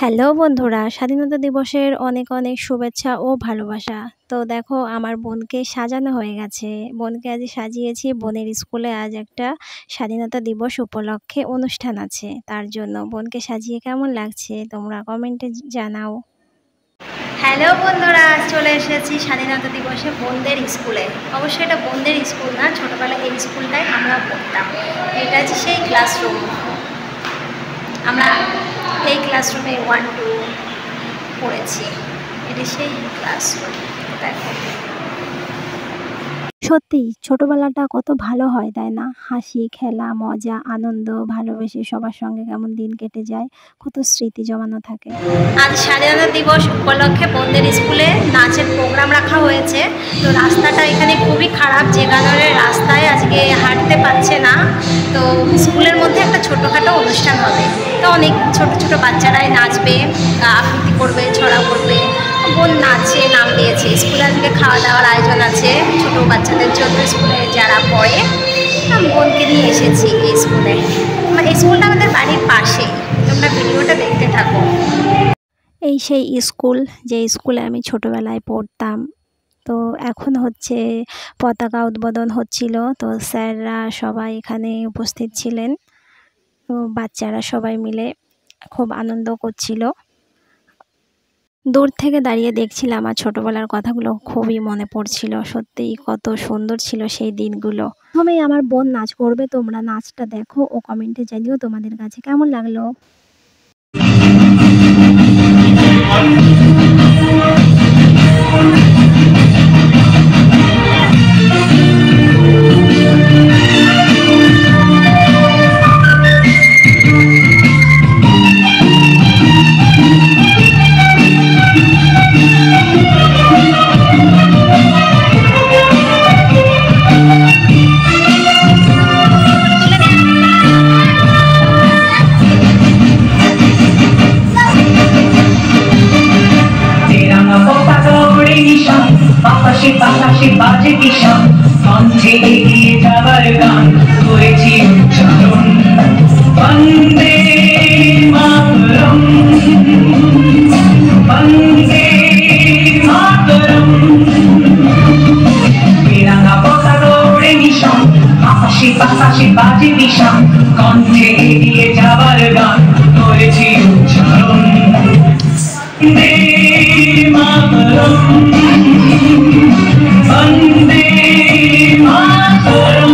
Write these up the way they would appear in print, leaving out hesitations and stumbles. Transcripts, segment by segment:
Hello বন্ধুরা, স্বাধীনতা দিবসের অনেক অনেক শুভেচ্ছা ও ভালোবাসা। তো দেখো আমার বোনকে সাজানো হয়ে গেছে। বোনকে আজ সাজিয়েছি। বোনের স্কুলে আজ একটা স্বাধীনতা দিবস উপলক্ষে অনুষ্ঠান আছে, তার জন্য বোনকে সাজিয়ে কেমন লাগছে তোমরা কমেন্টে জানাও। হ্যালো বন্ধুরা, চলে এসেছি স্বাধীনতা দিবসে বোনদের স্কুলে। অবশ্যই এটা বোনদের স্কুল না, ছোটোবেলায় এই স্কুলটাই আমরা পড়তাম। এটা হচ্ছে সেই ক্লাসরুম। আমরা এই ক্লাসরুমে 1-2 পড়েছি। এটি সেই ক্লাসরুম। দেখো সত্যি ছোটবেলাটা কত ভালো হয়, তাই না? হাসি, খেলা, মজা, আনন্দ, ভালোবেসে সবার সঙ্গে কেমন দিন কেটে যায়, কত স্মৃতি জমানো থাকে। আজ স্বাধীনতা দিবস উপলক্ষে বোনদের স্কুলে নাচের প্রোগ্রাম রাখা হয়েছে। তো রাস্তাটা এখানে খুবই খারাপ, যে কারণে রাস্তায় আজকে হাঁটতে পারছে না। তো স্কুলের মধ্যে একটা ছোটোখাটো অনুষ্ঠান হবে। তো অনেক ছোট ছোট বাচ্চারাই নাচবে, আবৃত্তি করবে, ছড়া করবে। বোন নাচে নাম দিয়েছে। স্কুলে আজকে খাওয়া দাওয়ার আয়োজন আছে ছোটো বাচ্চাদের জন্য। স্কুলে যারা পড়ে, বোনকে নিয়ে এসেছি এই স্কুলে। এই স্কুলটা আমাদের বাড়ির পাশেই। তোমরা ভিডিওটা দেখতে থাকো। এই সেই স্কুল, যে স্কুলে আমি ছোটোবেলায় পড়তাম। তো এখন হচ্ছে পতাকা উদ্বোধন হচ্ছিল। তো স্যাররা সবাই এখানে উপস্থিত ছিলেন। তো বাচ্চারা সবাই মিলে খুব আনন্দ করছিল। দূর থেকে দাঁড়িয়ে দেখছিলাম আর ছোটোবেলার কথাগুলো খুবই মনে পড়ছিল। সত্যিই কত সুন্দর ছিল সেই দিনগুলো। প্রথমেই আমার বোন নাচ করবে, তোমরা নাচটা দেখো ও কমেন্টে জানিও তোমাদের কাছে কেমন লাগলো। বাতাসে বাতাসে বাজে কিষান, কণ্ঠে এগিয়ে যাবার গান করেছি উচ্চারণ। বন্দে মাতরম, বন্দে মাতরম। তেরাঙ্গা পতাকা ওড়ে নিশান, বাতাসে বাতাসে বাজে কিষান, কণ্ঠে এগিয়ে যাবার গান করেছি উচ্চারণ। বন্দে মাতরম, বন্দে মাতরম।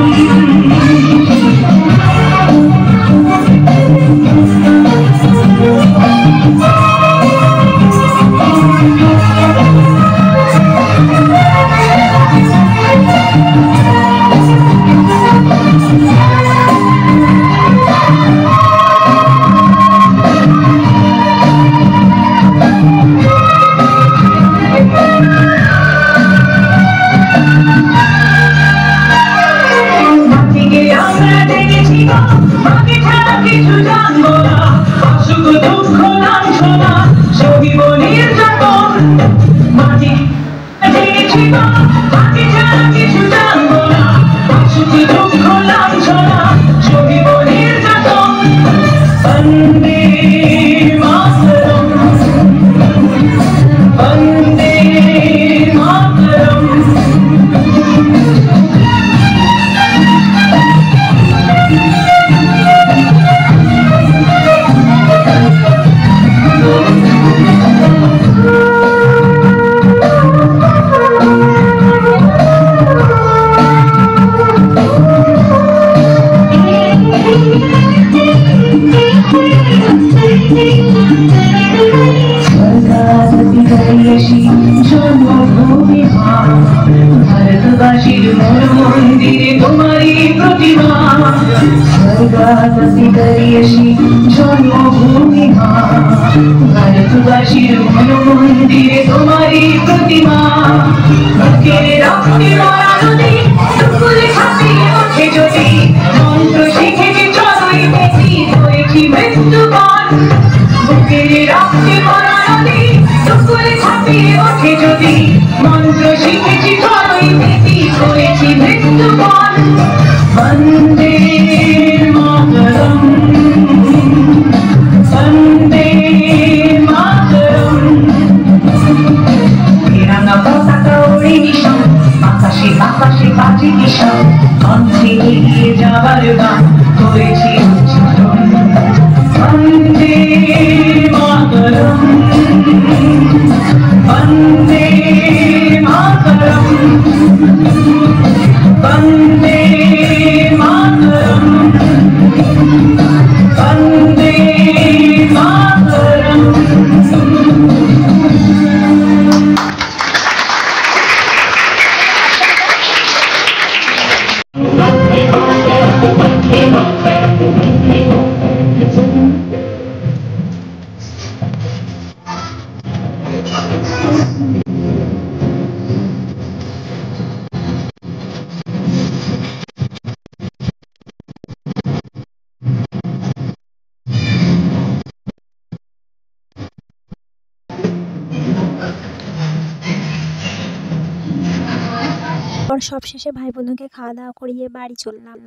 জন্মভূমি ভারতবাসীর মন মন্দিরে তোমারই প্রতিমা। স্বর্গাগতি করিয়েছি জন্মভূমি ভারতবাসীর মন মন্দিরে তোমারই প্রতিমা। বুকের রক্তে ভরা নদী দুকুলে ছাপিয়ে ওঠে যদি, মন্ত্র শিখেছি চড়ুই বেশি হয়েছি মৃত্যুবরণ। বুকের রক্তে ভরা নদী দুকুলে ছাপিয়ে ওঠে যদি, মন্ত্র শিখেছি চড়ুই বেশি হয়েছি মৃত্যুবরণ। বন্দে মাতরম, বন্দে তোমার গান করেছি উচ্চারণ বন্দে মাতরম বন্দে মাতরম বন্দে মাতরম বন্দে মাতরম। পর সবশেষে ভাই বোনকে খাওয়া দাওয়া করিয়ে বাড়ি চললাম।